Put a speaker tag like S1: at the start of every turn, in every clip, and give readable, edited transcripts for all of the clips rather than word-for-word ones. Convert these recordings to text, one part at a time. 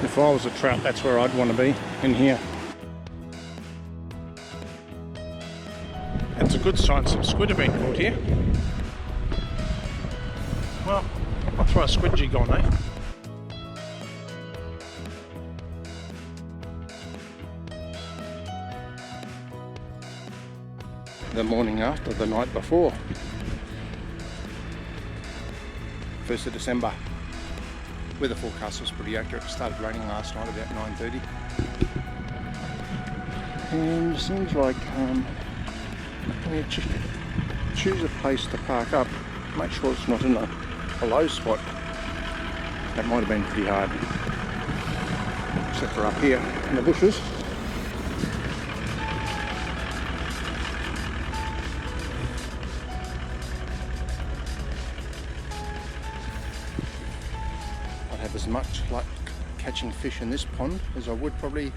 S1: If I was a trout, that's where I'd want to be, in here. It's a good sign some squid have been caught here. Well, I'll throw a squid jig on, eh? The morning after, the night before. 1st of December. Weather forecast was pretty accurate. It started raining last night about 9:30. And it seems like when you choose a place to park up, make sure it's not in a low spot. That might have been pretty hard. Except for up here in the bushes. As much like catching fish in this pond as I would probably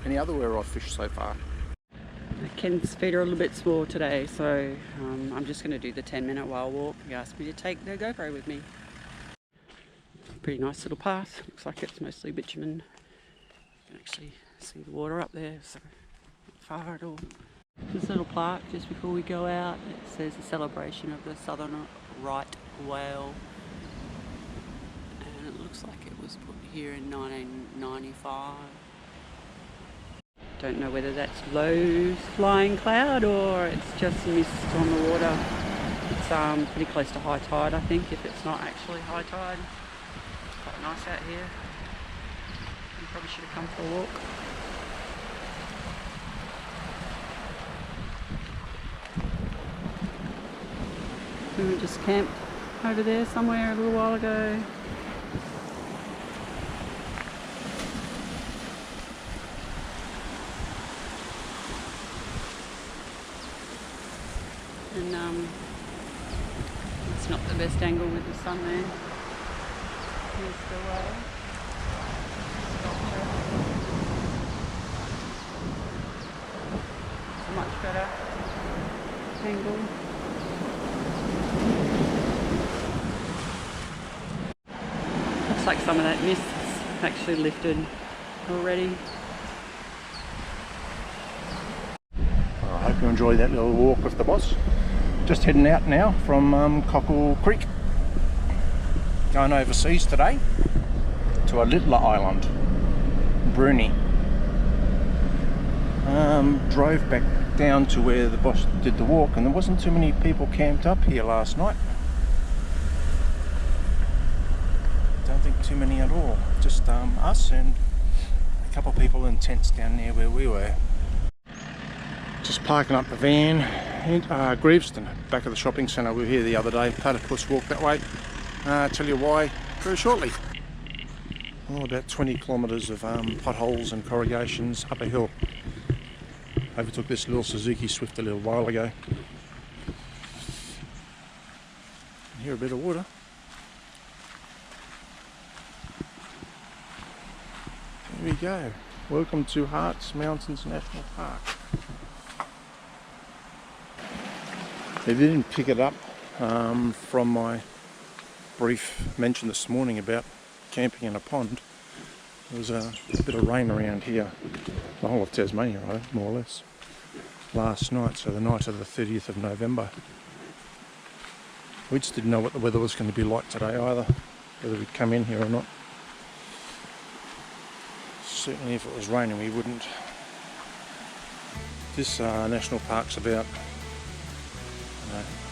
S1: any other where I've fished so far.
S2: Ken's feet are a little bit small today, so I'm just going to do the 10-minute whale walk. He asked me to take the GoPro with me. Pretty nice little path. Looks like it's mostly bitumen. You can actually see the water up there, so not far at all. This little plaque just before we go out, it says a celebration of the southern right whale. And it looks like it was put here in 1995. Don't know whether that's low flying cloud or it's just mist on the water. It's pretty close to high tide, I think, if it's not actually high tide. It's quite nice out here. You probably should have come for a walk. We just camped over there somewhere a little while ago. And it's not the best angle with the sun there. Here's the whale. It's a much better angle. Looks like some of that mist's actually lifted already.
S1: I hope you enjoy that little walk with the boss. Just heading out now from Cockle Creek. Going overseas today to a littler island, Bruny. Drove back down to where the boss did the walk, and there wasn't too many people camped up here last night. Don't think too many at all. Just us and a couple of people in tents down there where we were. Just parking up the van in Greveston, back of the shopping centre. We were here the other day. Platypus walk that way. Tell you why very shortly. Oh, about 20 kilometres of potholes and corrugations up a hill. Overtook this little Suzuki Swift a little while ago. Hear a bit of water. There we go. Welcome to Harts Mountains National Park. They didn't pick it up from my brief mention this morning about camping in a pond. There was a bit of rain around here, the whole of Tasmania, right, more or less, last night, so the night of the 30th of November. We just didn't know what the weather was going to be like today either, whether we'd come in here or not. Certainly if it was raining we wouldn't. This national park's about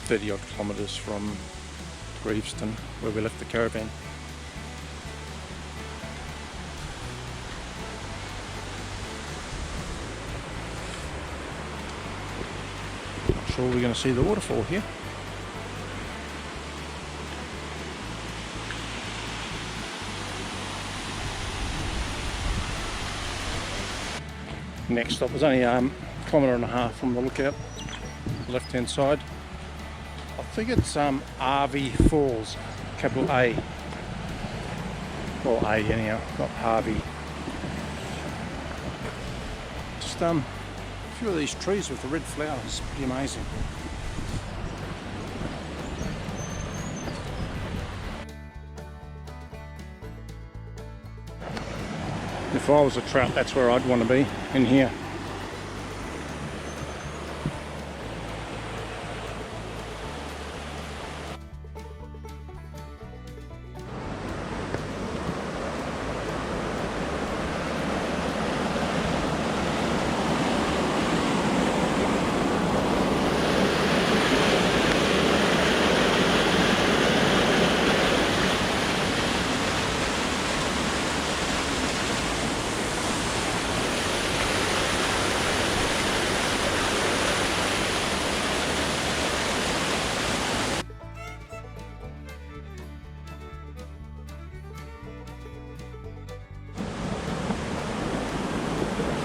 S1: 30 odd kilometres from Greveston, where we left the caravan. Not sure we're going to see the waterfall here. Next stop was only a kilometre and a half from the lookout, left hand side. I think it's Harvey Falls, capital A. Well, A anyhow, not Harvey. Just a few of these trees with the red flowers, pretty amazing. If I was a trout, that's where I'd want to be, in here.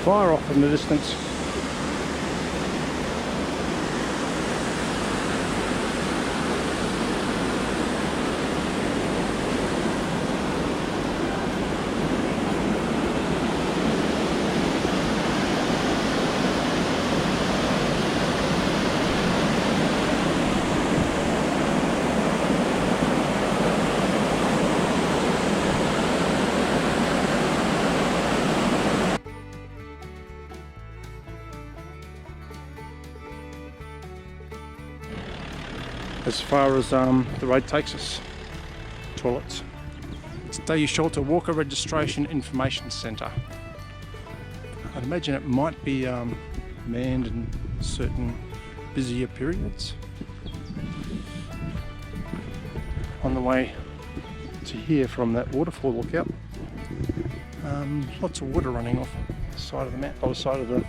S1: Fire off in the distance. As far as the road takes us. Toilets. It's Day Shelter Walker Registration Information Centre. I'd imagine it might be manned in certain busier periods. On the way to here from that waterfall lookout, lots of water running off the side of the mountain, side of the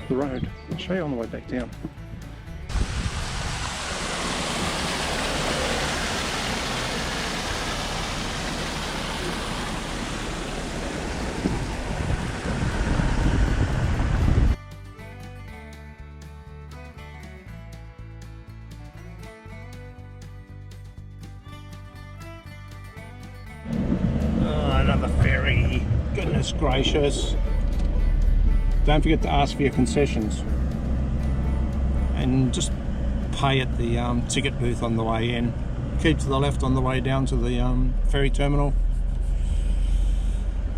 S1: road. I'll show you on the way back down. Another ferry. Goodness gracious. Don't forget to ask for your concessions. And just pay at the ticket booth on the way in. Keep to the left on the way down to the ferry terminal.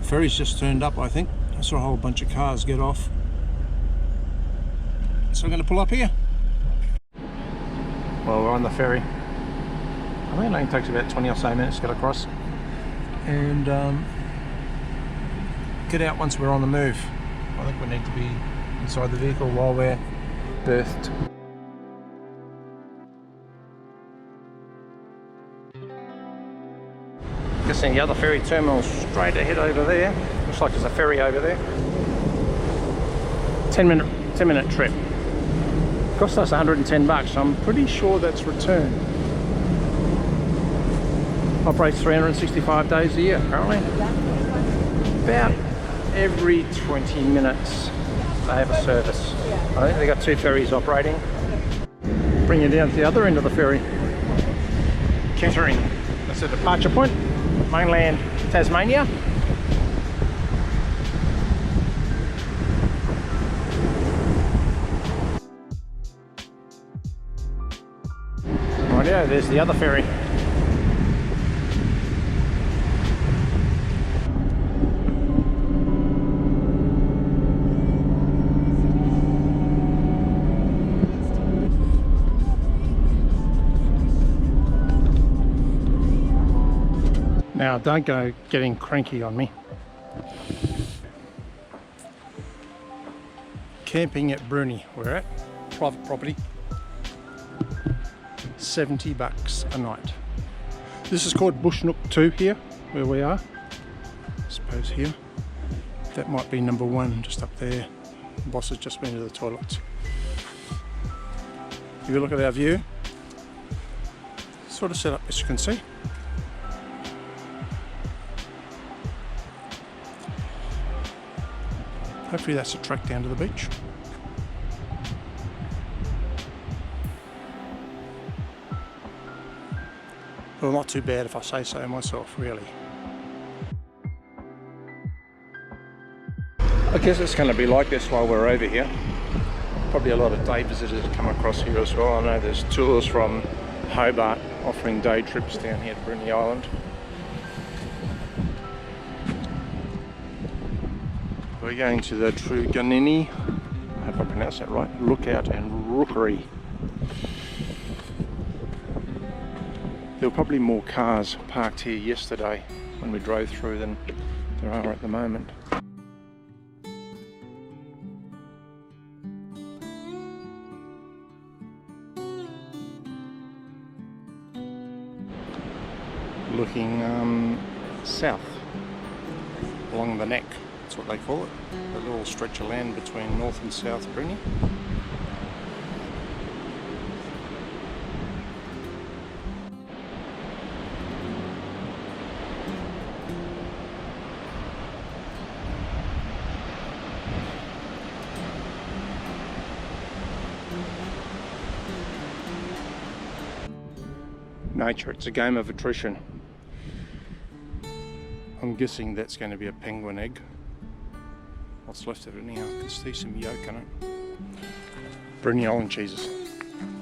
S1: Ferry's just turned up, I think. I saw a whole bunch of cars get off. So I'm going to pull up here. Well, we're on the ferry. I think it only takes about 20 or so minutes to get across. And get out once we're on the move. I think we need to be inside the vehicle while we're berthed. Guessing the other ferry terminal straight ahead over there. Looks like there's a ferry over there. 10 minute trip. Cost us 110 bucks. I'm pretty sure that's return. Operates 365 days a year apparently. About every 20 minutes they have a service. I think they got 2 ferries operating. Bring you down to the other end of the ferry. Kettering. That's the departure point. Mainland Tasmania. Rightio, there's the other ferry. Now don't go getting cranky on me. Camping at Bruny, we're at private property. 70 bucks a night. This is called Bush Nook 2 here, where we are. I suppose here. That might be number 1 just up there. The boss has just been to the toilets. If you look at our view, sort of set up as you can see. Hopefully that's a track down to the beach. Well, not too bad if I say so myself, really. I guess it's going to be like this while we're over here. Probably a lot of day visitors come across here as well. I know there's tours from Hobart offering day trips down here to Bruny Island. We're going to the Truganini, I hope I pronounced that right, lookout and rookery. There were probably more cars parked here yesterday when we drove through than there are at the moment. Looking south along the neck, that's what they call it, the little stretch of land between North and South Bruny. Nature, it's a game of attrition. I'm guessing that's going to be a penguin egg. What's left of it now? I can see some yolk in it. Bruny Island cheeses,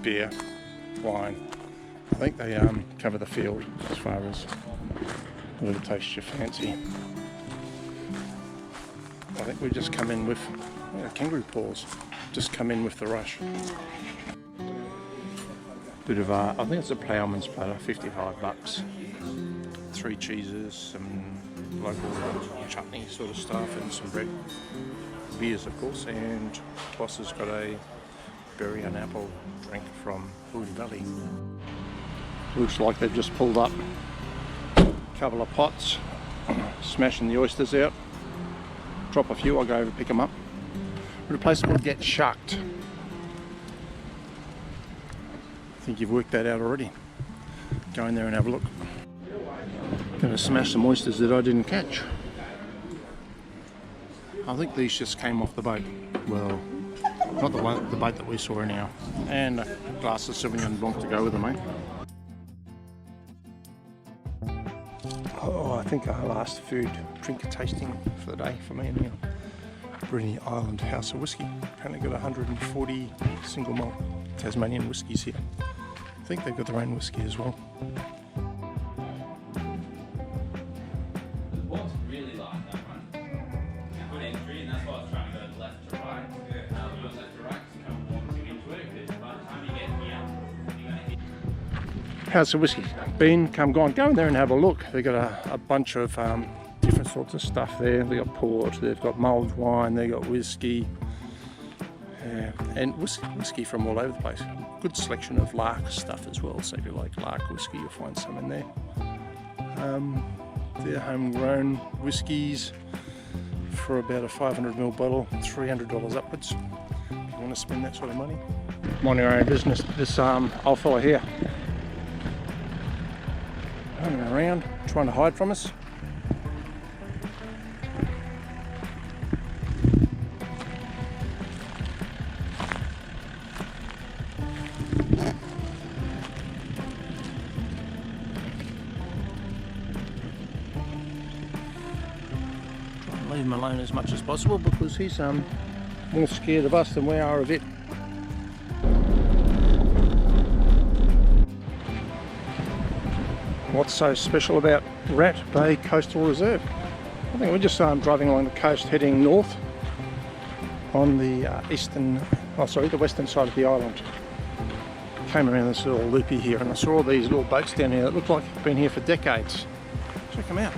S1: beer, wine. I think they cover the field as far as whatever taste you fancy. I think we've just come in with kangaroo paws. Just come in with the rush. Bit of I think it's a ploughman's platter, $55. 3 cheeses, some local chutney sort of stuff, and some bread. Beers, of course, and Boss has got a berry and apple drink from Bruny Valley. Looks like they've just pulled up a couple of pots, smashing the oysters out. Drop a few, I'll go over and pick them up. We're at a place called Get Shucked. I think you've worked that out already. Go in there and have a look. Gonna smash some oysters that I didn't catch. I think these just came off the boat. Well, not the boat that we saw anyhow. And a glass of Sauvignon Blanc to go with them, eh? Oh, I think our last food drink tasting for the day for me anyhow. Bruny Island House of Whiskey. Apparently got 140 single malt Tasmanian whiskies here. I think they've got their own whiskey as well.
S3: What's really like that one? Good entry, and that's why I was trying to go left to right. We went left to right because you come walking into it, because by the time you get here, you're going to hit.
S1: House of Whiskey. Been, come, gone. Go in there and have a look. They've got a bunch of different sorts of stuff there. They've got port, they've got mulled wine, they've got whiskey. And whiskey from all over the place. Good selection of lark stuff as well, so if you like lark whiskey you'll find some in there. They're homegrown whiskies for about a 500ml bottle, $300 upwards if you want to spend that sort of money. Mind your own business. This old fella here running around trying to hide from us. Leave him alone as much as possible because he's more scared of us than we are of it. What's so special about Rat Bay Coastal Reserve? I think we're just driving along the coast heading north on the the western side of the island. Came around this little loopy here and I saw all these little boats down here that look like they've been here for decades. Check them out.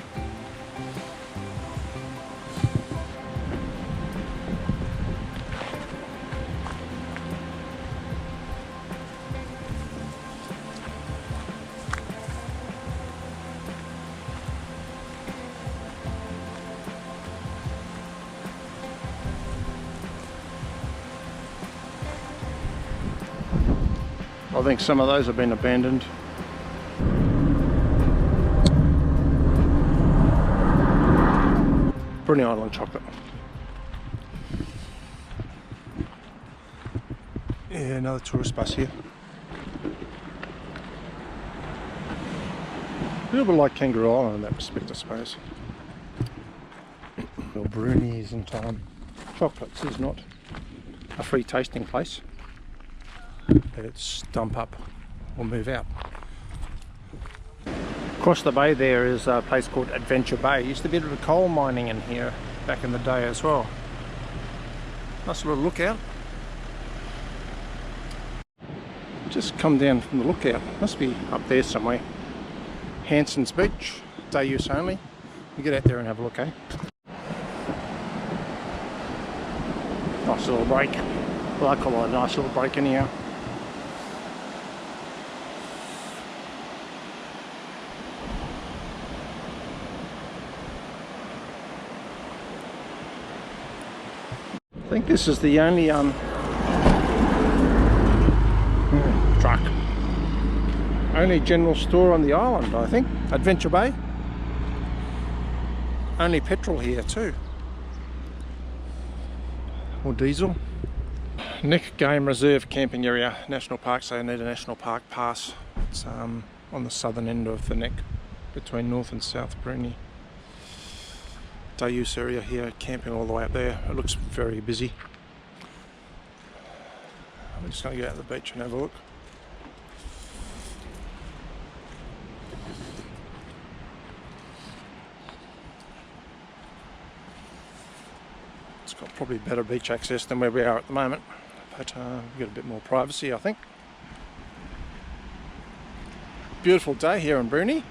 S1: I think some of those have been abandoned. Bruny Island chocolate. Yeah, another tourist bus here. A little bit like Kangaroo Island in that respect, I suppose. Well, Bruny isn't chocolates is not a free tasting place. It's dump up or move out. Across the bay there is a place called Adventure Bay. Used to be a bit of coal mining in here back in the day as well. Nice little lookout. Just come down from the lookout. Must be up there somewhere. Hanson's Beach, day use only. You get out there and have a look, eh? Nice little break. Well, I call it a nice little break anyhow. I think this is the only truck. Only general store on the island, I think. Adventure Bay. Only petrol here too. Or diesel. Neck Game Reserve camping area, national park, so you need a national park pass. It's on the southern end of the neck, between North and South Bruny. Day use area here, camping all the way up there. It looks very busy. I'm just going to go out to the beach and have a look. It's got probably better beach access than where we are at the moment, but we've got a bit more privacy, I think. Beautiful day here in Bruny.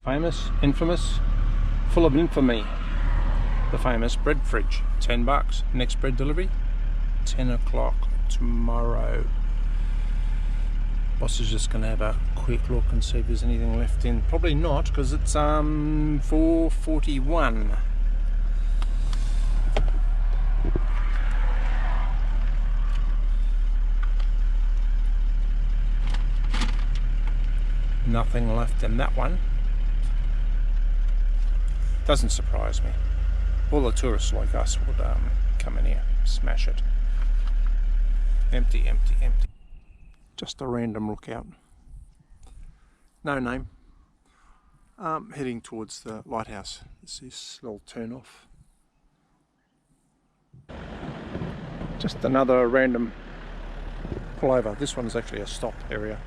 S1: Famous, infamous, full of infamy. The famous bread fridge, $10. Next bread delivery, 10 o'clock tomorrow. Boss is just going to have a quick look and see if there's anything left in. Probably not, because it's 4:41. Nothing left in that one. Doesn't surprise me. All the tourists like us would come in here, smash it. Empty, empty, empty. Just a random lookout. No name. Heading towards the lighthouse. It's this little turn off. Just another random pull over. This one's actually a stop area.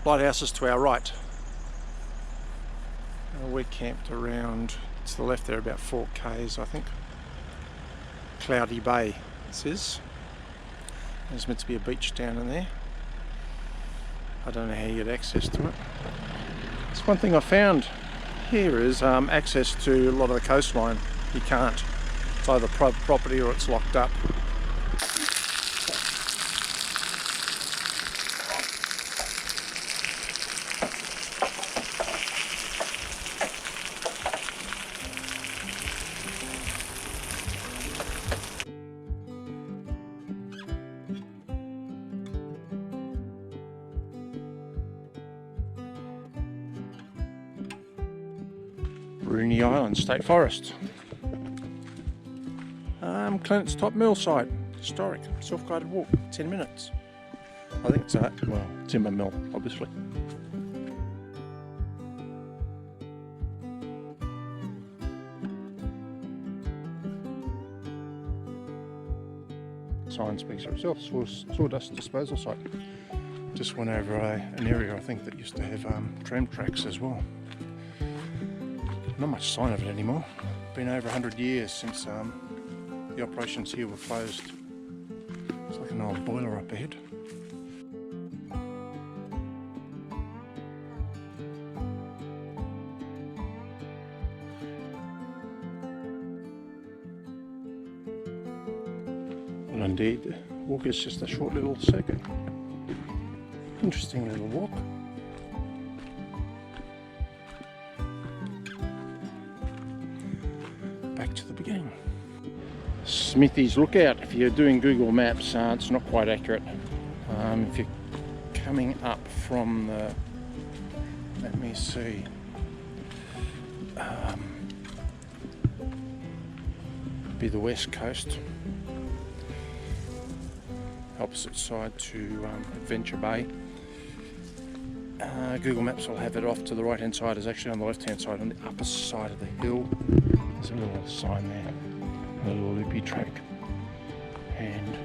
S1: Lighthouse is to our right. We're camped around to the left there, about 4 k's I think. Cloudy Bay, this is. There's meant to be a beach down in there. I don't know how you get access to it. That's one thing I found here is access to a lot of the coastline. You can't. It's either private property or it's locked up. Bruny Island State Forest. Clennett's Top Mill site, historic, self-guided walk, 10 minutes. I think it's well, timber mill, obviously. Sign speaks for itself. Sawdust disposal site. Just went over an area I think that used to have tram tracks as well. Not much sign of it anymore. Been over 100 years since the operations here were closed. It's like an old boiler up ahead. Well, indeed, the walk is just a short little circuit. Interesting little walk. Back to the beginning. Smithy's Lookout. If you're doing Google Maps, it's not quite accurate. If you're coming up from the, let me see, be the west coast, opposite side to Adventure Bay. Google Maps will have it off to the right hand side. Is actually on the left hand side, on the upper side of the hill. There's a little sign there. a little loopy track, and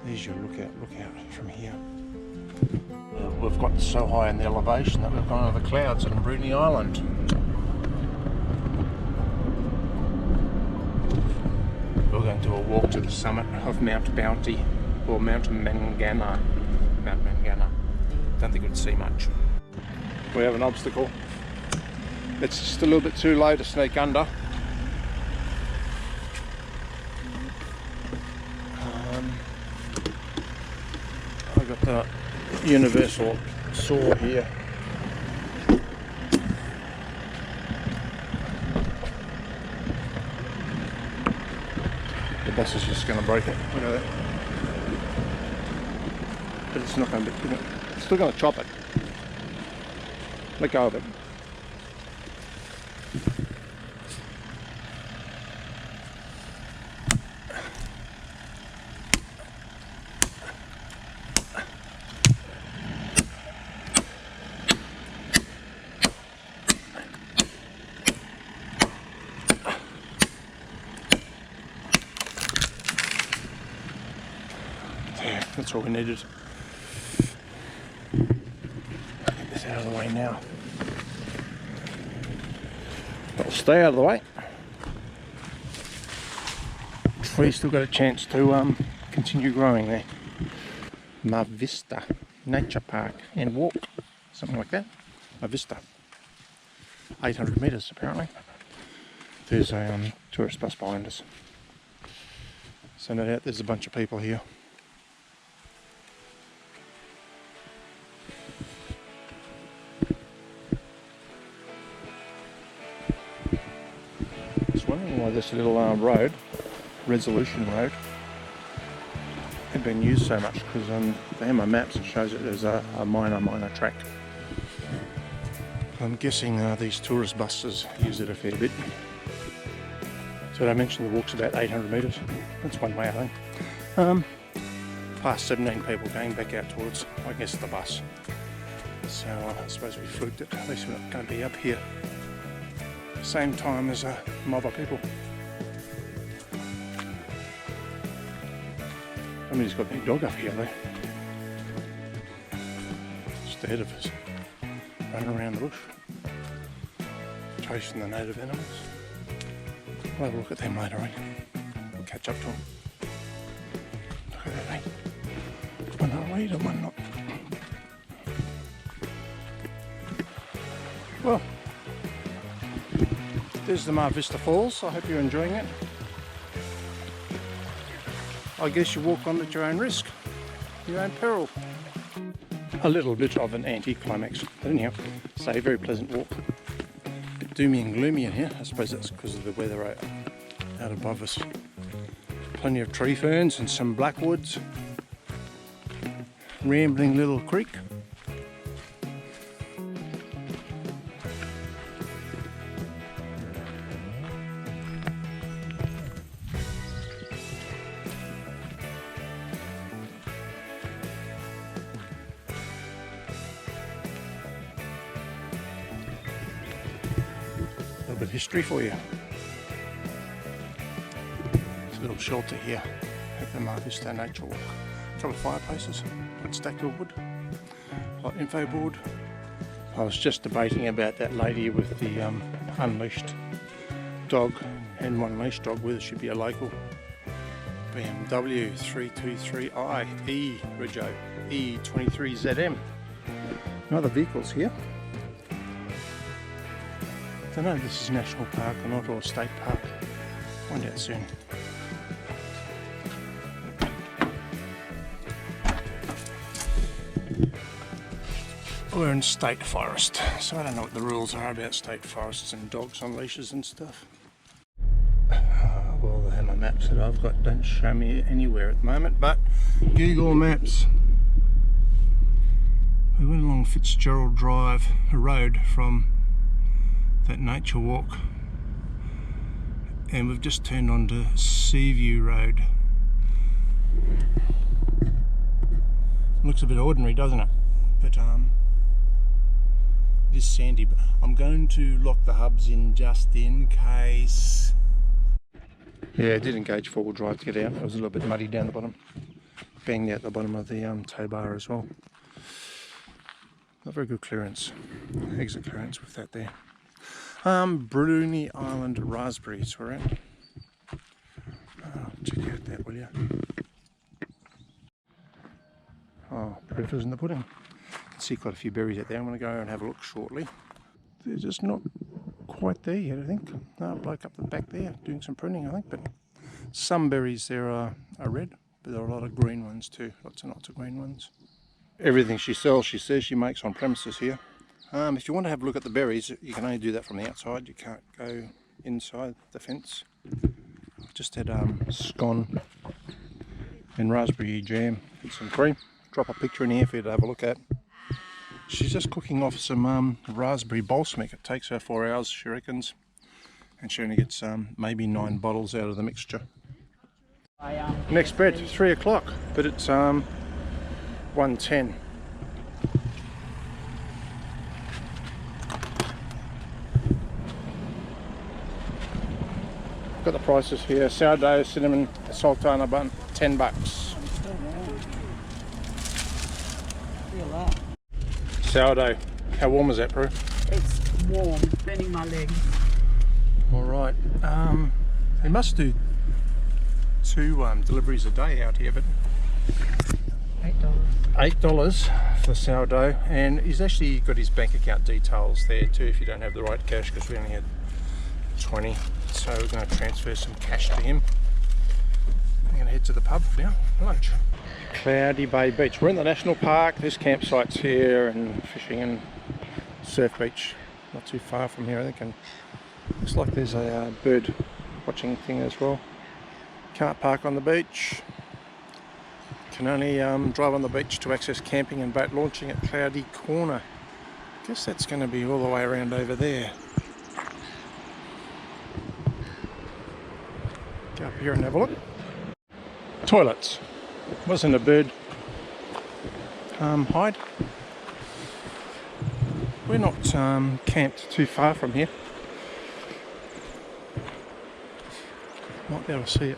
S1: there's your lookout from here. We've got so high in the elevation that we've gone over the clouds on Bruny Island. We're going to do a walk to the summit of Mount Bounty, or Mount Mangana. Mount Mangana. Don't think we'd see much. We have an obstacle. It's just a little bit too low to sneak under. I've got the universal saw here. The bus is just going to break it. Look at that. But it's not going to be. It's still going to chop it. Let go of it. There, that's all we needed. Get this out of the way now. It'll stay out of the way. Tree's still got a chance to continue growing there. Ma Vista Nature Park and Walk, something like that. Ma Vista. 800 metres apparently. There's a tourist bus behind us. So no doubt there's a bunch of people here. Just wondering why this little road, Resolution Road, had been used so much, because on my maps it shows that there's a minor track. I'm guessing these tourist buses use it a fair bit. So I mentioned the walk's about 800 metres. That's one way, I think. Past 17 people going back out towards, I guess, the bus. So I suppose we fluked it. At least we're not going to be up here same time as a mob of people. Somebody's got their dog up here though. Just ahead of us. Running around the bush. Chasing the native animals. We'll have a look at them later, eh? We'll catch up to them. Look at that, eh? One I'll read and one not. Well, there's the Ma Vista Falls. I hope you're enjoying it. I guess you walk on at your own risk, your own peril. A little bit of an anti-climax, but anyhow, say a very pleasant walk. A bit doomy and gloomy in here. I suppose that's because of the weather out above us. Plenty of tree ferns and some blackwoods. Rambling little creek. A bit of history for you. There's a little shelter here at the Ma Vista Nature Walk. A couple of fireplaces, a stack of wood, hot info board. I was just debating about that lady with the unleashed dog and one leashed dog, whether it should be a local. BMW 323i E Rego E23ZM. No other vehicles here. I don't know if this is national park or not, or state park. Find out soon. We're in state forest, so I don't know what the rules are about state forests and dogs on leashes and stuff. Well, the hammer maps that I've got don't show me anywhere at the moment, but Google Maps. We went along Fitzgerald Drive, a road from that nature walk, and we've just turned onto Seaview Road. Looks a bit ordinary, doesn't it? But it is sandy. But I'm going to lock the hubs in just in case. Yeah, it did engage four-wheel drive to get out. It was a little bit muddy down the bottom. Banged out the bottom of the tow bar as well. Not very good clearance, exit clearance with that there. Bruny Island raspberries we're at. Check out that, will you? Oh, proof is in the pudding. You can see quite a few berries out there. I'm going to go and have a look shortly. They're just not quite there yet, I think. A bloke up the back there doing some pruning, I think. But some berries there are red, but there are a lot of green ones too. Lots and lots of green ones. Everything she sells, she says she makes on premises here. If you want to have a look at the berries, you can only do that from the outside. You can't go inside the fence. I've just had scone and raspberry jam and some cream. Drop a picture in here for you to have a look at. She's just cooking off some raspberry balsamic. It takes her 4 hours, she reckons, and she only gets maybe 9 bottles out of the mixture. Next bed, 3 o'clock, but it's 1:10. Got the prices here: sourdough, cinnamon, sultana bun, $10.
S2: Feel that.
S1: Sourdough. How warm is that, Prue?
S2: It's warm, burning my legs.
S1: Alright, they must do 2 deliveries a day out here, but $8 for sourdough, and he's actually got his bank account details there too if you don't have the right cash, because we only had 20, so we're going to transfer some cash to him. I'm going to head to the pub now for lunch. Cloudy Bay Beach. We're in the national park. There's campsites here and fishing and surf beach not too far from here, I think, and looks like there's a bird watching thing as well. Can't park on the beach. Can only drive on the beach to access camping and boat launching at Cloudy Corner. I guess that's going to be all the way around over there. Go up here and have a look. Toilets. Wasn't a bird hide. We're not camped too far from here. Might be able to see it.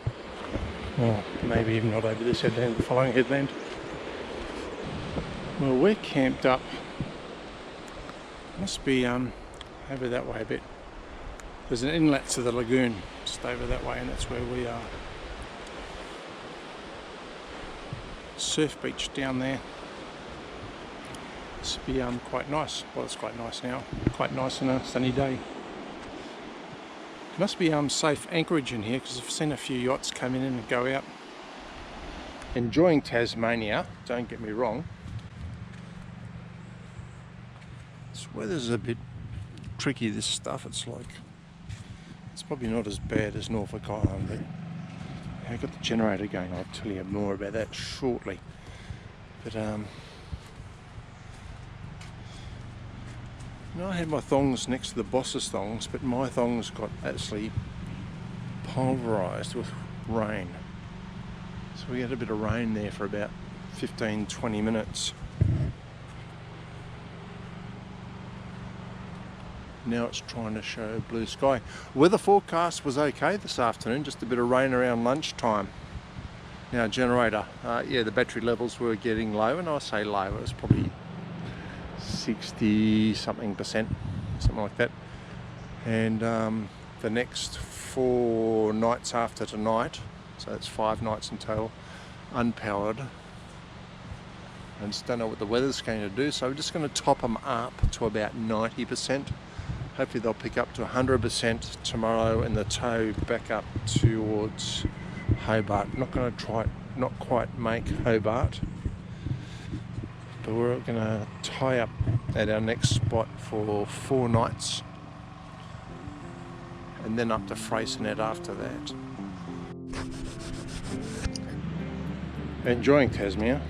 S1: Or maybe even not over this headland, the following headland. Well, we're camped up. Must be over that way a bit. There's an inlet to the lagoon just over that way, and that's where we are. Surf beach down there. This will be quite nice. Well, it's quite nice now. Quite nice on a sunny day. Must be safe anchorage in here, because I've seen a few yachts come in and go out. Enjoying Tasmania, don't get me wrong. This weather's a bit tricky, this stuff. It's like, it's probably not as bad as Norfolk Island, but I've got the generator going. I'll tell you more about that shortly. But no, I had my thongs next to the boss's thongs, but my thongs got actually pulverised with rain. So we had a bit of rain there for about 15-20 minutes. Now it's trying to show blue sky. Weather forecast was okay this afternoon, just a bit of rain around lunchtime. Now generator, yeah, the battery levels were getting low, and I say low, it was probably 60-something%, something like that. And the next 4 nights after tonight, so it's 5 nights in total, unpowered. I just don't know what the weather's going to do, so we're just going to top them up to about 90%. Hopefully they'll pick up to 100% tomorrow, and the tow back up towards Hobart. Not going to not quite make Hobart, but we're going to tie up at our next spot for 4 nights, and then up to Freycinet after that. Enjoying Tasmania.